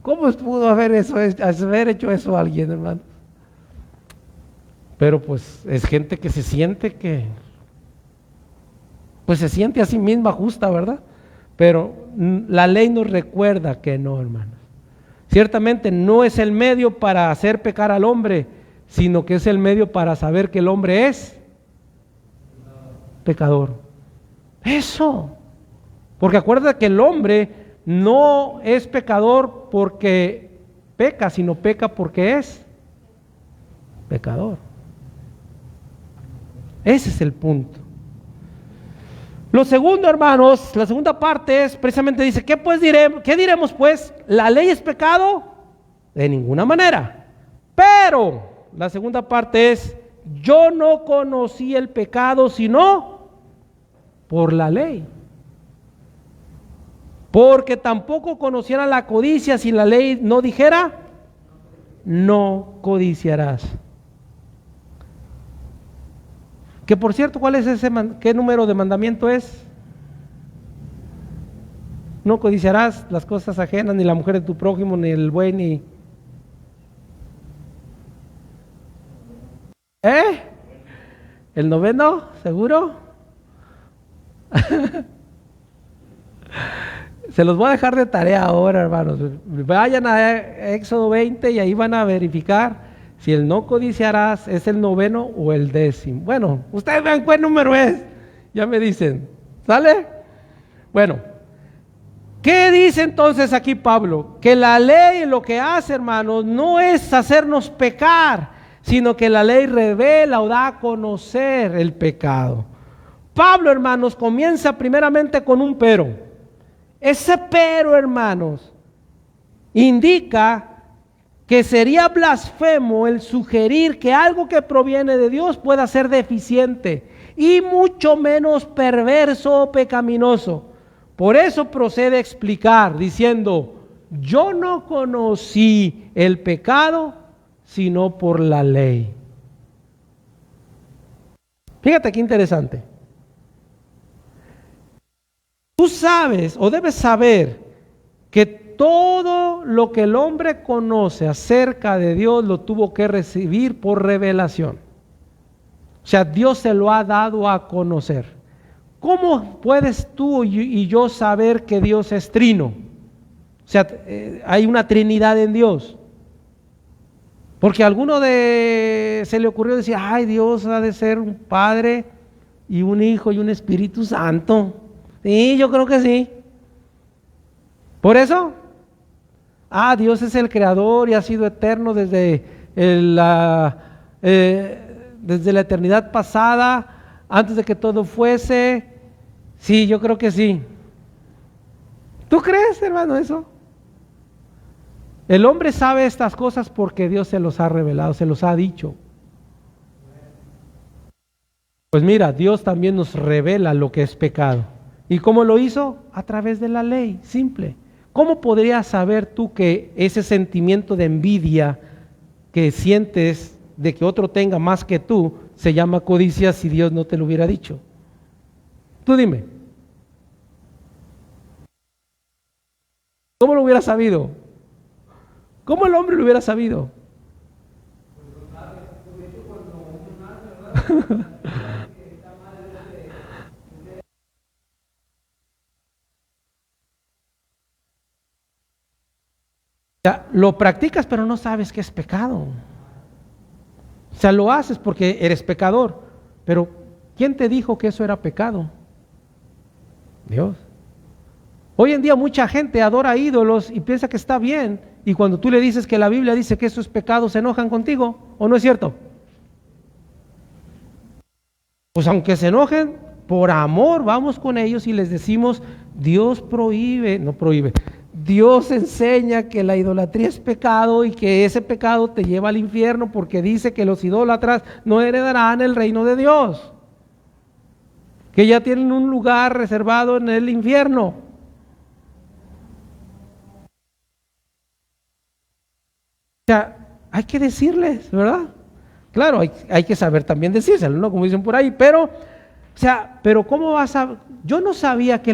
¿Cómo pudo haber hecho eso a alguien, hermano? Pero pues es gente que se siente pues se siente a sí misma justa, ¿verdad? Pero la ley nos recuerda que no, hermanos. Ciertamente no es el medio para hacer pecar al hombre, sino que es el medio para saber que el hombre es pecador. Eso. Porque acuérdate que el hombre no es pecador porque peca, sino peca porque es pecador. Ese es el punto. Lo segundo, hermanos, la segunda parte es precisamente dice, ¿qué diremos pues? ¿La ley es pecado? De ninguna manera. Pero la segunda parte es, yo no conocí el pecado sino por la ley. Porque tampoco conociera la codicia si la ley no dijera, no codiciarás. Que por cierto, ¿cuál es qué número de mandamiento es? No codiciarás las cosas ajenas, ni la mujer de tu prójimo, ni el buey, ni... ¿El noveno? ¿Seguro? Se los voy a dejar de tarea ahora, hermanos. Vayan a Éxodo 20 y ahí van a verificar si el no codiciarás es el noveno o el 10º. Bueno, ustedes vean cuál número es. Ya me dicen. ¿Sale? Bueno, ¿qué dice entonces aquí Pablo? Que la ley lo que hace, hermanos, no es hacernos pecar, sino que la ley revela o da a conocer el pecado. Pablo, hermanos, comienza primeramente con un pero. Ese pero, hermanos, indica que sería blasfemo el sugerir que algo que proviene de Dios pueda ser deficiente y mucho menos perverso o pecaminoso. Por eso procede a explicar diciendo, yo no conocí el pecado sino por la ley. Fíjate qué interesante. Tú sabes o debes saber que todo lo que el hombre conoce acerca de Dios lo tuvo que recibir por revelación. O sea, Dios se lo ha dado a conocer. ¿Cómo puedes tú y yo saber que Dios es trino? O sea, hay una Trinidad en Dios. Porque a alguno se le ocurrió decir, ay, Dios ha de ser un Padre y un Hijo y un Espíritu Santo. Sí, yo creo que sí. Por eso, Dios es el creador y ha sido eterno desde la eternidad pasada, antes de que todo fuese. Sí, yo creo que sí. ¿Tú crees, hermano, eso? El hombre sabe estas cosas porque Dios se los ha revelado, se los ha dicho. Pues mira, Dios también nos revela lo que es pecado. ¿Y cómo lo hizo? A través de la ley, simple. ¿Cómo podrías saber tú que ese sentimiento de envidia que sientes de que otro tenga más que tú se llama codicia si Dios no te lo hubiera dicho? Tú dime. ¿Cómo lo hubiera sabido? ¿Cómo el hombre lo hubiera sabido? O sea, lo practicas pero no sabes que es pecado. O sea, lo haces porque eres pecador, pero ¿quién te dijo que eso era pecado? Dios. Hoy en día mucha gente adora ídolos y piensa que está bien, y cuando tú le dices que la Biblia dice que eso es pecado, se enojan contigo, ¿o no es cierto? Pues aunque se enojen, por amor vamos con ellos y les decimos, Dios prohíbe, no prohíbe, Dios enseña que la idolatría es pecado y que ese pecado te lleva al infierno porque dice que los idólatras no heredarán el reino de Dios, que ya tienen un lugar reservado en el infierno. O sea, hay que decirles, ¿verdad? Claro, hay que saber también decírselo, ¿no? Como dicen por ahí, pero, o sea, pero ¿cómo vas a...? Yo no sabía que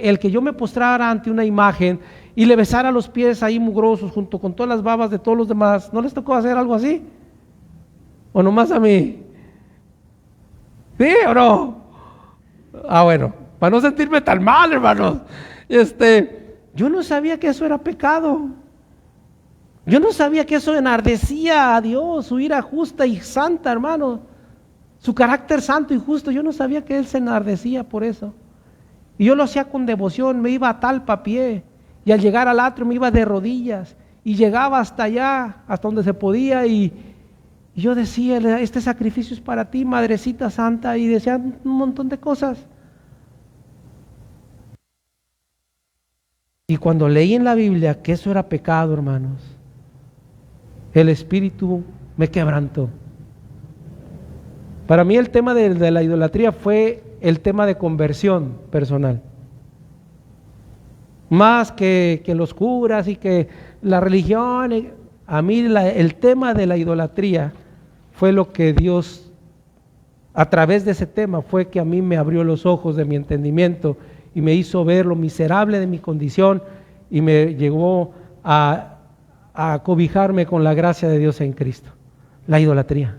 el que yo me postrara ante una imagen y le besara los pies ahí mugrosos junto con todas las babas de todos los demás, ¿no les tocó hacer algo así? ¿O nomás a mí? ¿Sí o no? Ah, bueno, para no sentirme tan mal, hermanos. Yo no sabía que eso era pecado. Yo no sabía que eso enardecía a Dios, su ira justa y santa, hermano. Su carácter santo y justo. Yo no sabía que Él se enardecía por eso. Y yo lo hacía con devoción, me iba a talpa a pie. Y al llegar al atrio me iba de rodillas. Y llegaba hasta allá, hasta donde se podía. Y yo decía, este sacrificio es para ti, Madrecita Santa. Y decía un montón de cosas. Y cuando leí en la Biblia que eso era pecado, hermanos, el Espíritu me quebrantó. Para mí el tema de la idolatría fue el tema de conversión personal. Más que los curas y que la religión. A mí el tema de la idolatría fue lo que Dios, a través de ese tema, fue que a mí me abrió los ojos de mi entendimiento y me hizo ver lo miserable de mi condición y me llegó a cobijarme con la gracia de Dios en Cristo. La idolatría.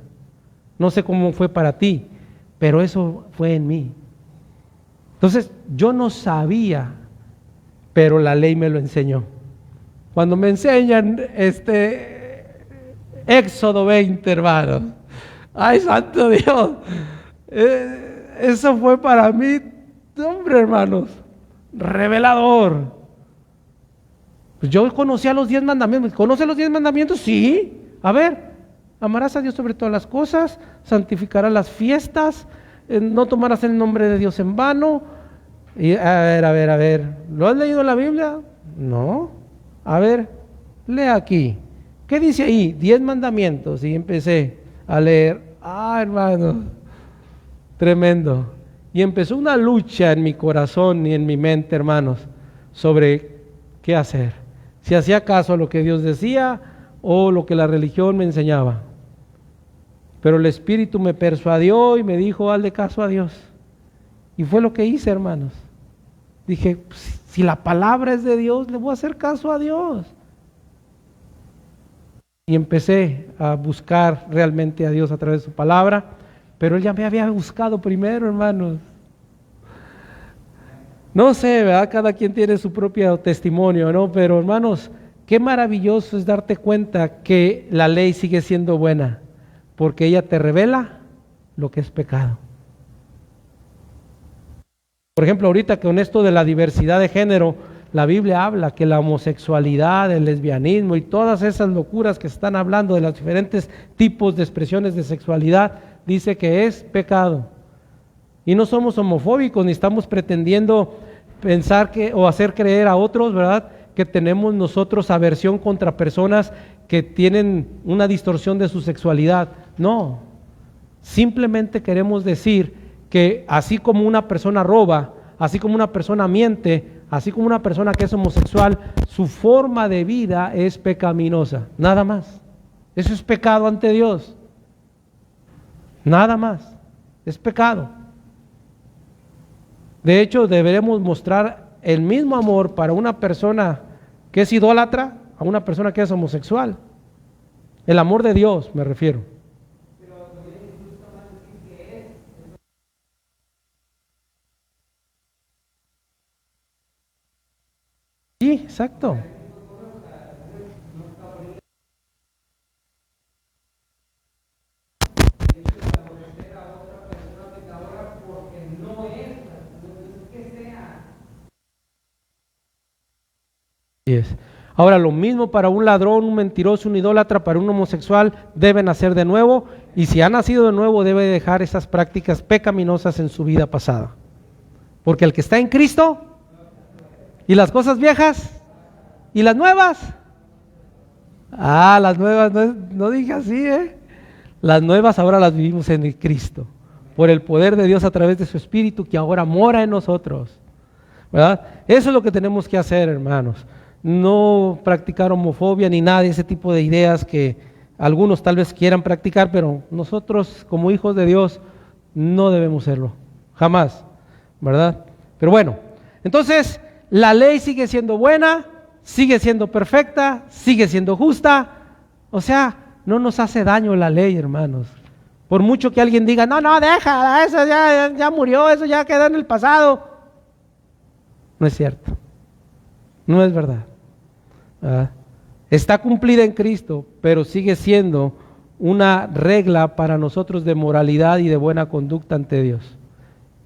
No sé cómo fue para ti, pero eso fue en mí. Entonces, yo no sabía, pero la ley me lo enseñó. Cuando me enseñan Éxodo 20, hermanos, ay, santo Dios, eso fue para mí, hombre, hermanos, revelador. Pues yo conocía los 10 mandamientos. ¿Conoce los 10 mandamientos? Sí. A ver, amarás a Dios sobre todas las cosas, santificarás las fiestas, no tomarás el nombre de Dios en vano. Y a ver, ¿lo has leído en la Biblia? No. A ver, lea aquí. ¿Qué dice ahí? 10 mandamientos. Y empecé a leer. Ah, hermano, tremendo. Y empezó una lucha en mi corazón y en mi mente, hermanos, sobre qué hacer. Si hacía caso a lo que Dios decía o lo que la religión me enseñaba. Pero el Espíritu me persuadió y me dijo, hazle caso a Dios. Y fue lo que hice, hermanos. Dije, si la palabra es de Dios, le voy a hacer caso a Dios. Y empecé a buscar realmente a Dios a través de su palabra, pero Él ya me había buscado primero, hermanos. No sé, ¿verdad? Cada quien tiene su propio testimonio, ¿no? Pero hermanos, qué maravilloso es darte cuenta que la ley sigue siendo buena, porque ella te revela lo que es pecado. Por ejemplo, ahorita con esto de la diversidad de género, la Biblia habla que la homosexualidad, el lesbianismo y todas esas locuras que están hablando de los diferentes tipos de expresiones de sexualidad, dice que es pecado. Y no somos homofóbicos ni estamos pretendiendo pensar que, o hacer creer a otros, ¿verdad?, que tenemos nosotros aversión contra personas que tienen una distorsión de su sexualidad. No, simplemente queremos decir que así como una persona roba, así como una persona miente, así como una persona que es homosexual, su forma de vida es pecaminosa, nada más. Eso es pecado ante Dios, nada más, es pecado. De hecho, deberemos mostrar el mismo amor para una persona que es idólatra a una persona que es homosexual. El amor de Dios, me refiero. Sí, exacto. Así es. Ahora, lo mismo para un ladrón, un mentiroso, un idólatra, para un homosexual, deben nacer de nuevo, y si ha nacido de nuevo debe dejar esas prácticas pecaminosas en su vida pasada. Porque el que está en Cristo, y las cosas viejas, y las nuevas, las nuevas, no dije así, las nuevas ahora las vivimos en Cristo, por el poder de Dios a través de su Espíritu que ahora mora en nosotros, ¿verdad? Eso es lo que tenemos que hacer, hermanos. No practicar homofobia ni nada de ese tipo de ideas que algunos tal vez quieran practicar, pero nosotros como hijos de Dios no debemos serlo, jamás, ¿verdad? Pero bueno, entonces la ley sigue siendo buena, sigue siendo perfecta, sigue siendo justa, o sea, no nos hace daño la ley, hermanos. Por mucho que alguien diga, no, deja, eso ya murió, eso ya quedó en el pasado. No es cierto, no es verdad. Está cumplida en Cristo, pero sigue siendo una regla para nosotros de moralidad y de buena conducta ante Dios.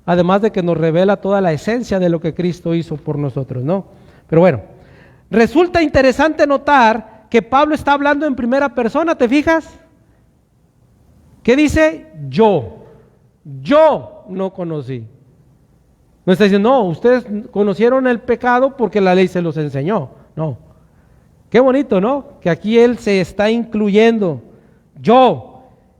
Además de que nos revela toda la esencia de lo que Cristo hizo por nosotros, ¿no? Pero bueno, resulta interesante notar que Pablo está hablando en primera persona, ¿te fijas? ¿Qué dice? Yo no conocí. No está diciendo, no, ustedes conocieron el pecado porque la ley se los enseñó. No. Qué bonito, ¿no? Que aquí él se está incluyendo.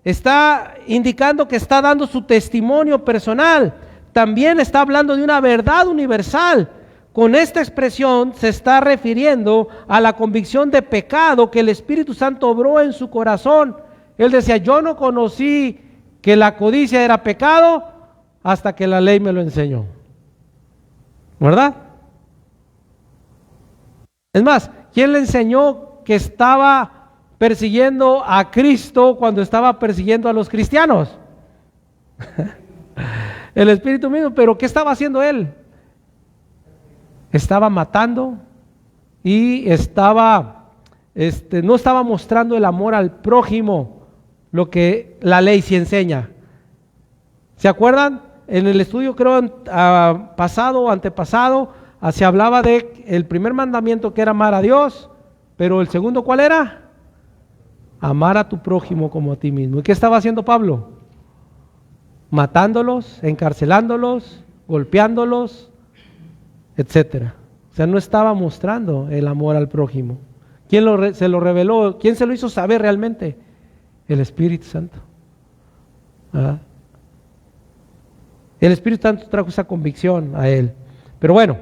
Está indicando que está dando su testimonio personal. También está hablando de una verdad universal. Con esta expresión se está refiriendo a la convicción de pecado que el Espíritu Santo obró en su corazón. Él decía, yo no conocí que la codicia era pecado hasta que la ley me lo enseñó. ¿Verdad? Es más, ¿quién le enseñó que estaba persiguiendo a Cristo cuando estaba persiguiendo a los cristianos? El Espíritu mismo. Pero ¿qué estaba haciendo él? Estaba matando y no estaba mostrando el amor al prójimo, lo que la ley sí enseña. ¿Se acuerdan? En el estudio pasado o antepasado se hablaba de el primer mandamiento, que era amar a Dios, pero el segundo, ¿cuál era? Amar a tu prójimo como a ti mismo. ¿Y qué estaba haciendo Pablo? Matándolos, encarcelándolos, golpeándolos, etcétera. O sea, no estaba mostrando el amor al prójimo. ¿Quién se lo reveló? ¿Quién se lo hizo saber realmente? El Espíritu Santo. El Espíritu Santo trajo esa convicción a él. Pero bueno,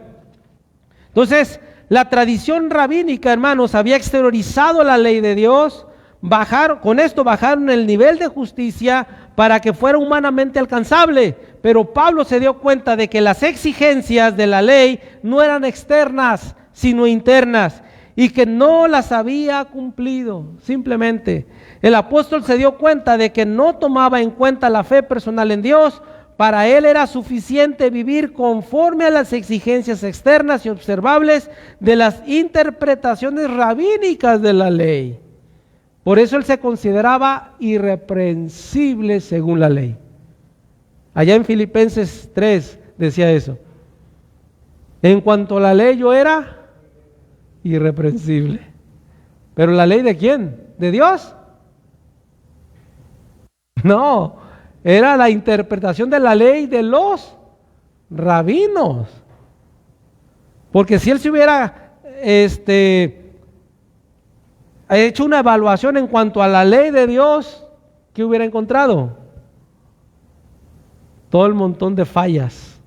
entonces la tradición rabínica, hermanos, había exteriorizado la ley de Dios. Con esto bajaron el nivel de justicia para que fuera humanamente alcanzable. Pero Pablo se dio cuenta de que las exigencias de la ley no eran externas, sino internas, y que no las había cumplido. Simplemente el apóstol se dio cuenta de que no tomaba en cuenta la fe personal en Dios. Para él era suficiente vivir conforme a las exigencias externas y observables de las interpretaciones rabínicas de la ley. Por eso él se consideraba irreprensible según la ley. Allá en Filipenses 3 decía eso. En cuanto a la ley yo era irreprensible. ¿Pero la ley de quién? ¿De Dios? No, era la interpretación de la ley de los rabinos. Porque si él se hubiera hecho una evaluación en cuanto a la ley de Dios, ¿qué hubiera encontrado? Todo el montón de fallas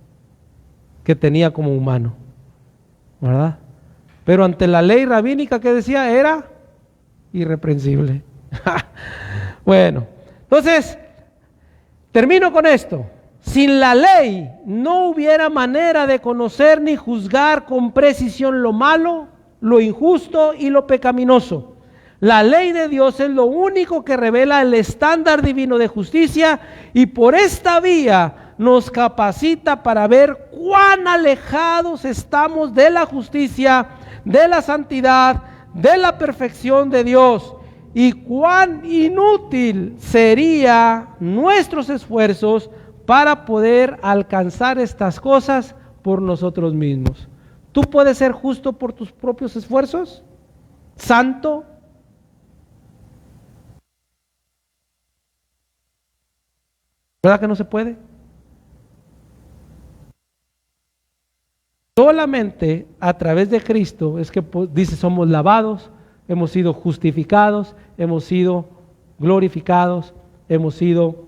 que tenía como humano, ¿verdad? Pero ante la ley rabínica, ¿qué decía? Era irreprensible. Bueno, entonces, termino con esto. Sin la ley no hubiera manera de conocer ni juzgar con precisión lo malo, lo injusto y lo pecaminoso. La ley de Dios es lo único que revela el estándar divino de justicia y por esta vía nos capacita para ver cuán alejados estamos de la justicia, de la santidad, de la perfección de Dios y cuán inútil sería nuestros esfuerzos para poder alcanzar estas cosas por nosotros mismos. ¿Tú puedes ser justo por tus propios esfuerzos? ¿Santo? ¿Verdad que no se puede? Solamente a través de Cristo es que dice somos lavados, hemos sido justificados, hemos sido glorificados, hemos sido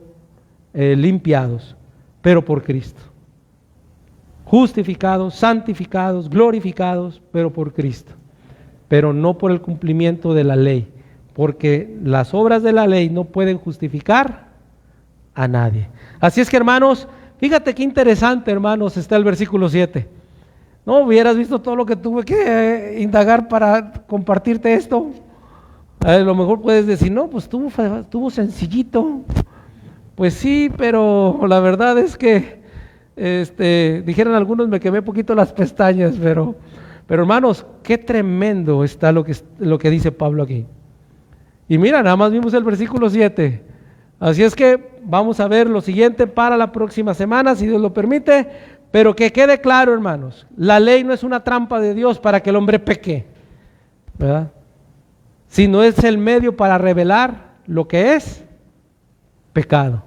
limpiados, pero por Cristo. Justificados, santificados, glorificados, pero por Cristo. Pero no por el cumplimiento de la ley, porque las obras de la ley no pueden justificar a nadie. Así es que, hermanos, fíjate qué interesante, hermanos, está el versículo 7. No hubieras visto todo lo que tuve que indagar para compartirte esto. A lo mejor puedes decir, no, pues estuvo sencillito. Pues sí, pero la verdad es que, dijeron algunos, me quemé poquito las pestañas, pero hermanos, qué tremendo está lo que dice Pablo aquí. Y mira, nada más vimos el versículo 7. Así es que vamos a ver lo siguiente para la próxima semana, si Dios lo permite, pero que quede claro, hermanos, la ley no es una trampa de Dios para que el hombre peque, ¿verdad? Sino es el medio para revelar lo que es pecado.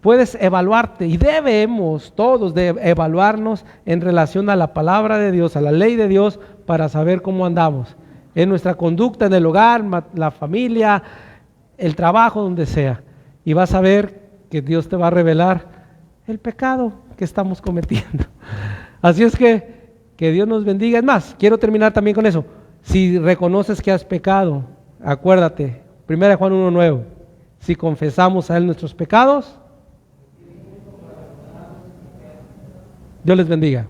Puedes evaluarte y debemos todos de evaluarnos en relación a la palabra de Dios, a la ley de Dios, para saber cómo andamos en nuestra conducta, en el hogar, la familia, el trabajo, donde sea. Y vas a ver que Dios te va a revelar el pecado que estamos cometiendo. Así es que Dios nos bendiga. Es más, quiero terminar también con eso. Si reconoces que has pecado, acuérdate, 1 Juan 1:9, si confesamos a Él nuestros pecados, Dios les bendiga.